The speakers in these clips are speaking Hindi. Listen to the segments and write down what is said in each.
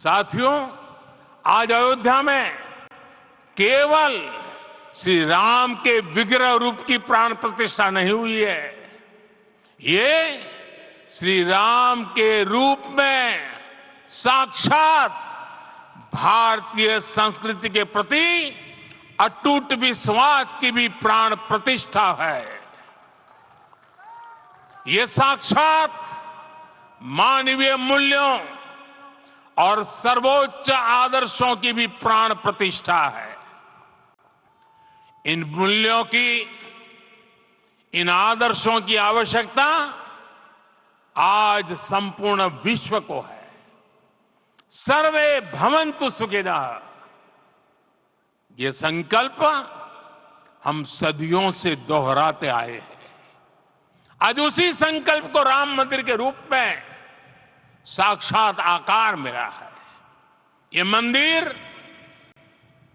साथियों, आज अयोध्या में केवल श्री राम के विग्रह रूप की प्राण प्रतिष्ठा नहीं हुई है, ये श्री राम के रूप में साक्षात भारतीय संस्कृति के प्रति अटूट विश्वास की भी प्राण प्रतिष्ठा है। ये साक्षात मानवीय मूल्यों और सर्वोच्च आदर्शों की भी प्राण प्रतिष्ठा है। इन मूल्यों की, इन आदर्शों की आवश्यकता आज संपूर्ण विश्व को है। सर्वे भवन्तु सुखिनः, ये संकल्प हम सदियों से दोहराते आए हैं। आज उसी संकल्प को राम मंदिर के रूप में साक्षात आकार मिला है। ये मंदिर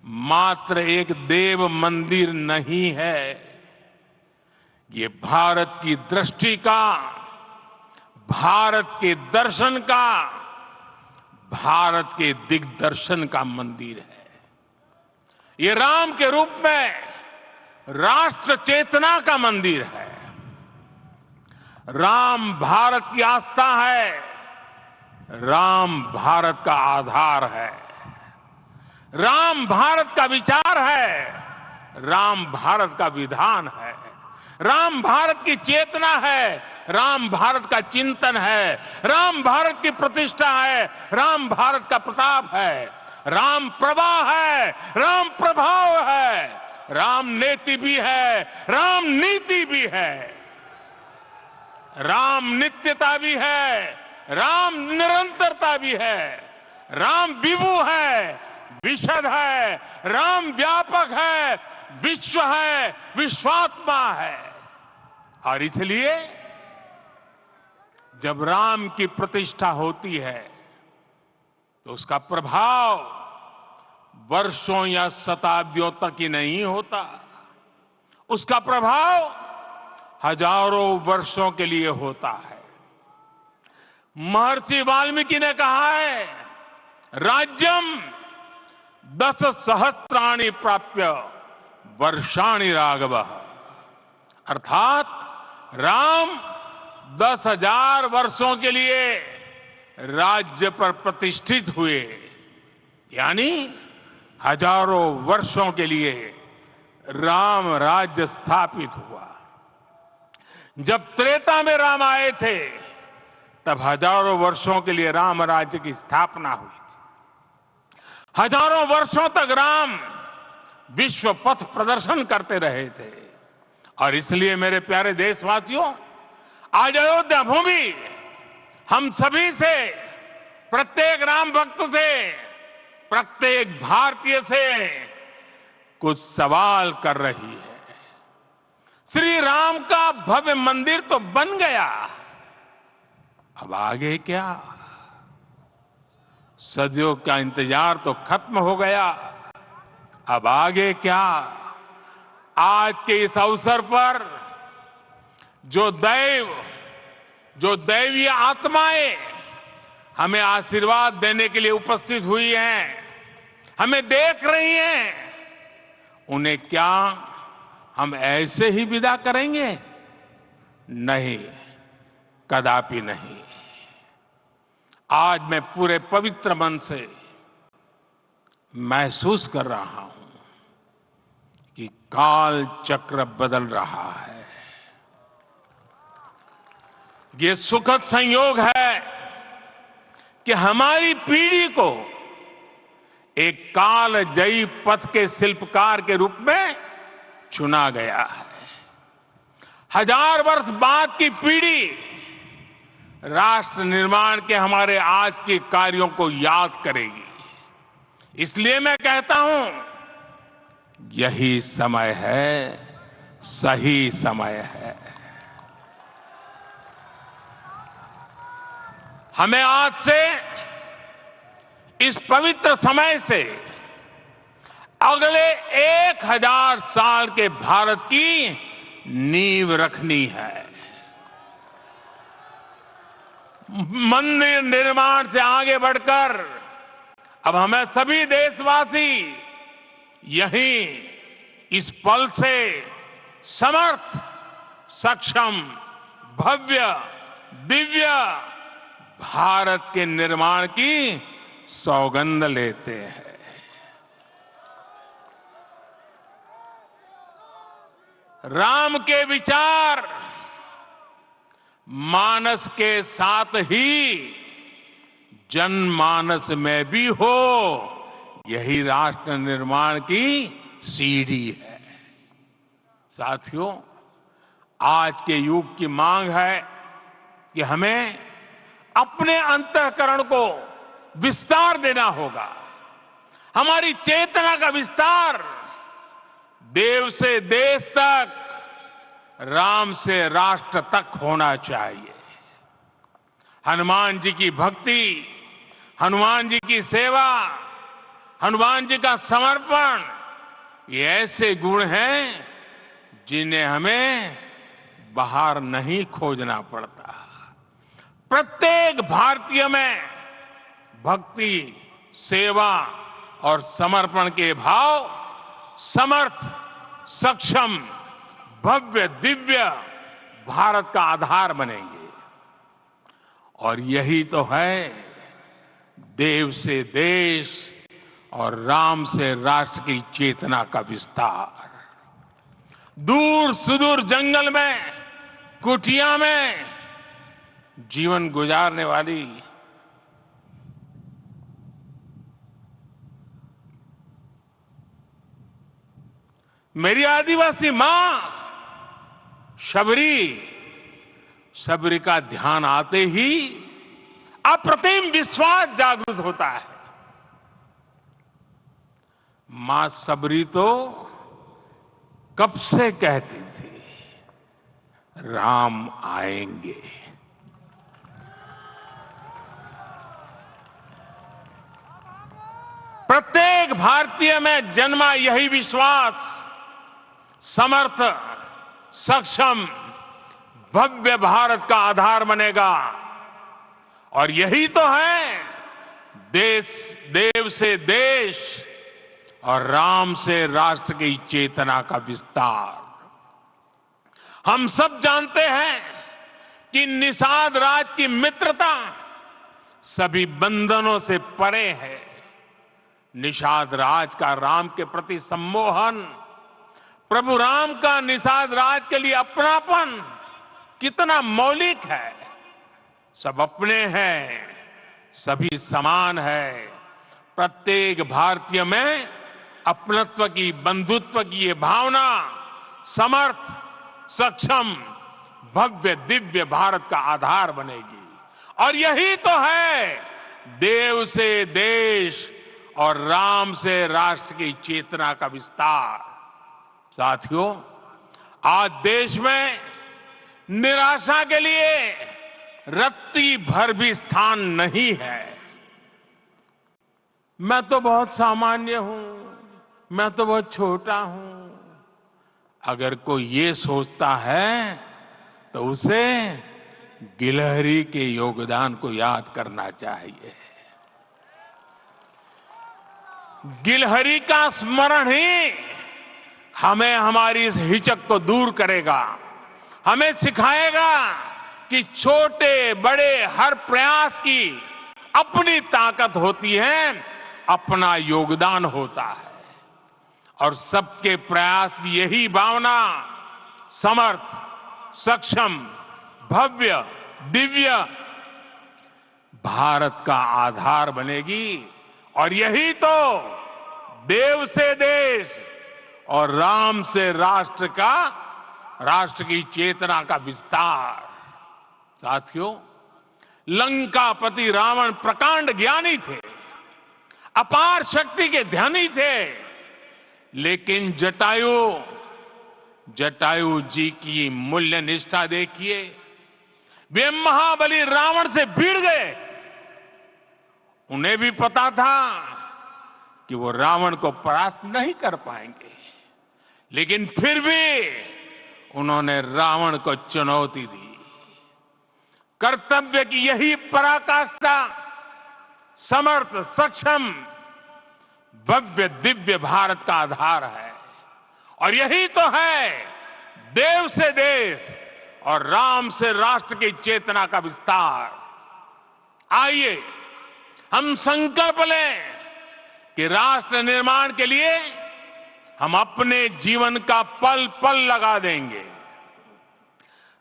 मात्र एक देव मंदिर नहीं है, ये भारत की दृष्टि का, भारत के दर्शन का, भारत के दिग्दर्शन का मंदिर है। ये राम के रूप में राष्ट्र चेतना का मंदिर है। राम भारत की आस्था है, राम भारत का आधार है, राम भारत का विचार है, राम भारत का विधान है, राम भारत की चेतना है, राम भारत का चिंतन है, राम भारत की प्रतिष्ठा है, राम भारत का प्रताप है, राम प्रवाह है, राम प्रभाव है, राम नेति भी है, राम नीति भी है, राम नित्यता भी है, राम निरंतरता भी है, राम विभु है, विशद है, राम व्यापक है, विश्व है, विश्वात्मा है। और इसलिए जब राम की प्रतिष्ठा होती है तो उसका प्रभाव वर्षों या शताब्दियों तक ही नहीं होता, उसका प्रभाव हजारों वर्षों के लिए होता है। महर्षि वाल्मीकि ने कहा है, राज्यम 10 सहस्त्राणि प्राप्य वर्षाणि राघवः, अर्थात राम 10,000 वर्षों के लिए राज्य पर प्रतिष्ठित हुए, यानी हजारों वर्षों के लिए राम राज्य स्थापित हुआ। जब त्रेता में राम आए थे तब हजारों वर्षों के लिए राम राज्य की स्थापना हुई थी। हजारों वर्षों तक राम विश्व पथ प्रदर्शन करते रहे थे। और इसलिए मेरे प्यारे देशवासियों, आज अयोध्या भूमि हम सभी से, प्रत्येक राम भक्त से, प्रत्येक भारतीय से कुछ सवाल कर रही है। श्री राम का भव्य मंदिर तो बन गया, अब आगे क्या? सदियों का इंतजार तो खत्म हो गया, अब आगे क्या? आज के इस अवसर पर जो दैवीय आत्माएं हमें आशीर्वाद देने के लिए उपस्थित हुई हैं, हमें देख रही हैं, उन्हें क्या हम ऐसे ही विदा करेंगे? नहीं, कदापि नहीं। आज मैं पूरे पवित्र मन से महसूस कर रहा हूं कि काल चक्र बदल रहा है। ये सुखद संयोग है कि हमारी पीढ़ी को एक कालजयी पथ के शिल्पकार के रूप में चुना गया है। 1000 वर्ष बाद की पीढ़ी राष्ट्र निर्माण के हमारे आज के कार्यों को याद करेगी। इसलिए मैं कहता हूं, यही समय है, सही समय है। हमें आज से, इस पवित्र समय से अगले 1000 साल के भारत की नींव रखनी है। मंदिर निर्माण से आगे बढ़कर अब हमें सभी देशवासी यहीं इस पल से समर्थ, सक्षम, भव्य, दिव्य भारत के निर्माण की सौगंध लेते हैं। राम के विचार मानस के साथ ही जनमानस में भी हो, यही राष्ट्र निर्माण की सीढ़ी है। साथियों, आज के युग की मांग है कि हमें अपने अंतःकरण को विस्तार देना होगा। हमारी चेतना का विस्तार देव से देश तक, राम से राष्ट्र तक होना चाहिए। हनुमान जी की भक्ति, हनुमान जी की सेवा, हनुमान जी का समर्पण, ये ऐसे गुण हैं जिन्हें हमें बाहर नहीं खोजना पड़ता। प्रत्येक भारतीय में भक्ति, सेवा और समर्पण के भाव समर्थ, सक्षम, भव्य, दिव्य भारत का आधार बनेंगे। और यही तो है देव से देश और राम से राष्ट्र की चेतना का विस्तार। दूर सुदूर जंगल में, कुटिया में जीवन गुजारने वाली मेरी आदिवासी मां शबरी का ध्यान आते ही अप्रतिम विश्वास जागृत होता है। मां शबरी तो कब से कहती थी, राम आएंगे। प्रत्येक भारतीय में जन्मा यही विश्वास समर्थ, सक्षम, भव्य भारत का आधार बनेगा। और यही तो है देव से देश और राम से राष्ट्र की चेतना का विस्तार। हम सब जानते हैं कि निषाद राज की मित्रता सभी बंधनों से परे है। निषाद राज का राम के प्रति सम्मोहन, प्रभु राम का निषाद राज के लिए अपनापन कितना मौलिक है। सब अपने हैं, सभी समान है। प्रत्येक भारतीय में अपनत्व की, बंधुत्व की ये भावना समर्थ, सक्षम, भव्य, दिव्य भारत का आधार बनेगी। और यही तो है देव से देश और राम से राष्ट्र की चेतना का विस्तार। साथियों, आज देश में निराशा के लिए रत्ती भर भी स्थान नहीं है। मैं तो बहुत सामान्य हूं, मैं तो बहुत छोटा हूं। अगर कोई ये सोचता है तो उसे गिलहरी के योगदान को याद करना चाहिए। गिलहरी का स्मरण ही हमें हमारी इस हिचक को दूर करेगा, हमें सिखाएगा कि छोटे बड़े हर प्रयास की अपनी ताकत होती है, अपना योगदान होता है। और सबके प्रयास की यही भावना समर्थ, सक्षम, भव्य, दिव्य भारत का आधार बनेगी। और यही तो देव से देश और राम से राष्ट्र की चेतना का विस्तार। साथियों, लंकापति रावण प्रकांड ज्ञानी थे, अपार शक्ति के धनी थे, लेकिन जटायु जी की मूल्य निष्ठा देखिए। वे महाबली रावण से भिड़ गए। उन्हें भी पता था कि वो रावण को परास्त नहीं कर पाएंगे, लेकिन फिर भी उन्होंने रावण को चुनौती दी। कर्तव्य की यही पराकाष्ठा समर्थ, सक्षम, भव्य दिव्य भारत का आधार है। और यही तो है देव से देश और राम से राष्ट्र की चेतना का विस्तार। आइए हम संकल्प लें कि राष्ट्र निर्माण के लिए हम अपने जीवन का पल पल लगा देंगे।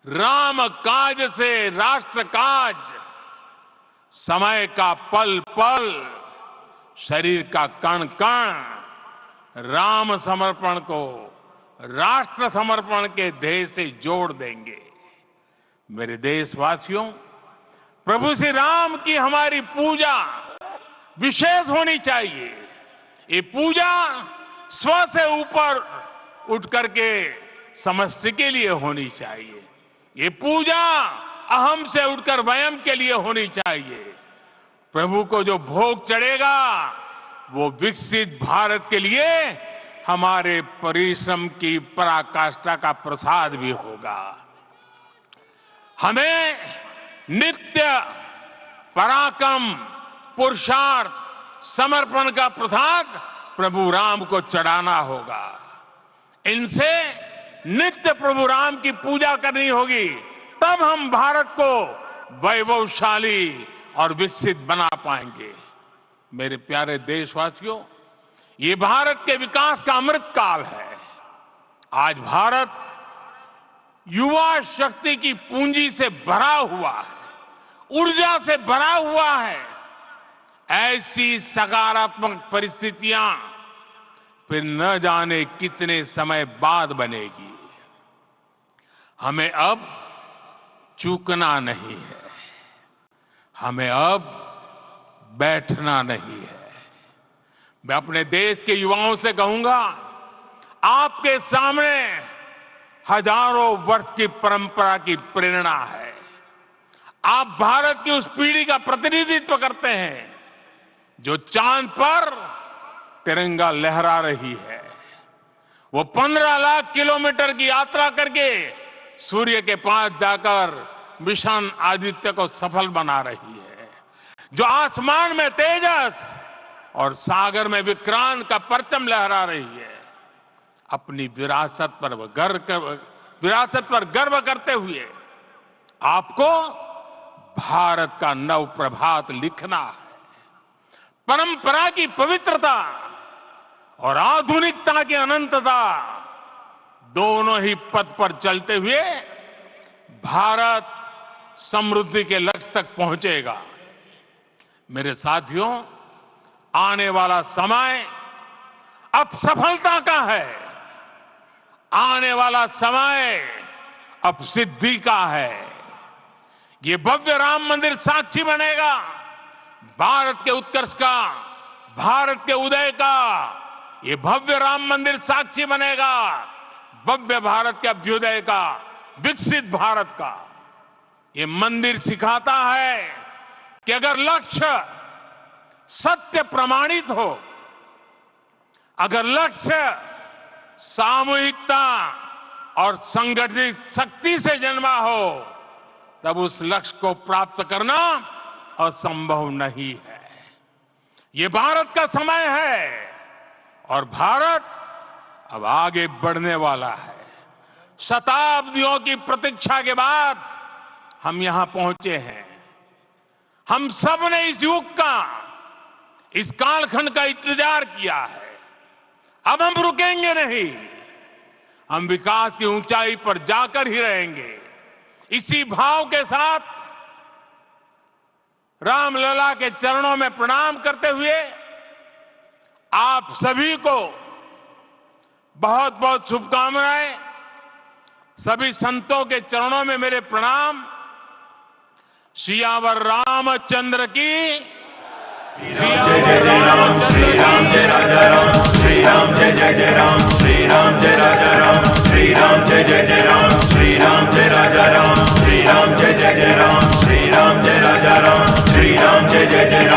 राम काज से राष्ट्र काज, समय का पल पल, शरीर का कण कण राम समर्पण को राष्ट्र समर्पण के ध्येय से जोड़ देंगे। मेरे देशवासियों, प्रभु श्री राम की हमारी पूजा विशेष होनी चाहिए। ये पूजा स्व से ऊपर उठ करके समष्टि के लिए होनी चाहिए। ये पूजा अहम से उठकर वयम के लिए होनी चाहिए। प्रभु को जो भोग चढ़ेगा वो विकसित भारत के लिए हमारे परिश्रम की पराकाष्ठा का प्रसाद भी होगा। हमें नित्य पराक्रम, पुरुषार्थ, समर्पण का प्रसाद प्रभु राम को चढ़ाना होगा। इनसे नित्य प्रभु राम की पूजा करनी होगी, तब हम भारत को वैभवशाली और विकसित बना पाएंगे। मेरे प्यारे देशवासियों, ये भारत के विकास का अमृत काल है। आज भारत युवा शक्ति की पूंजी से भरा हुआ है, ऊर्जा से भरा हुआ है। ऐसी सकारात्मक परिस्थितियां फिर न जाने कितने समय बाद बनेगी। हमें अब चूकना नहीं है, हमें अब बैठना नहीं है। मैं अपने देश के युवाओं से कहूंगा, आपके सामने हजारों वर्ष की परंपरा की प्रेरणा है। आप भारत की उस पीढ़ी का प्रतिनिधित्व करते हैं जो चांद पर तिरंगा लहरा रही है। वो 15 लाख किलोमीटर की यात्रा करके सूर्य के पास जाकर मिशन आदित्य को सफल बना रही है। जो आसमान में तेजस और सागर में विक्रांत का परचम लहरा रही है। अपनी विरासत पर गर्व करते हुए आपको भारत का नव प्रभात लिखना है। परंपरा की पवित्रता और आधुनिकता की अनंतता दोनों ही पथ पर चलते हुए भारत समृद्धि के लक्ष्य तक पहुंचेगा। मेरे साथियों, आने वाला समय अब सफलता का है। आने वाला समय अब सिद्धि का है। ये भव्य राम मंदिर साक्षी बनेगा भारत के उत्कर्ष का, भारत के उदय का। ये भव्य राम मंदिर साक्षी बनेगा भव्य भारत के अभ्युदय का, विकसित भारत का। ये मंदिर सिखाता है कि अगर लक्ष्य सत्य प्रमाणित हो, अगर लक्ष्य सामूहिकता और संगठित शक्ति से जन्मा हो, तब उस लक्ष्य को प्राप्त करना असंभव नहीं है। ये भारत का समय है और भारत अब आगे बढ़ने वाला है। शताब्दियों की प्रतीक्षा के बाद हम यहां पहुंचे हैं। हम सब ने इस युग का, इस कालखंड का इंतजार किया है। अब हम रुकेंगे नहीं, हम विकास की ऊंचाई पर जाकर ही रहेंगे। इसी भाव के साथ रामलला के चरणों में प्रणाम करते हुए आप सभी को बहुत बहुत शुभकामनाएं। सभी संतों के चरणों में मेरे प्रणाम। सियावर रामचंद्र की। जय जय जय राम, श्री राम जय राजा राम, श्री राम जय जय जय राम, श्री राम जय राजा राम, श्री राम जय जय जय राम, श्री राम जय राजा राम, श्री राम जय जय जय राम, श्री राम जय राजा राम, श्री राम जय जय जय राम।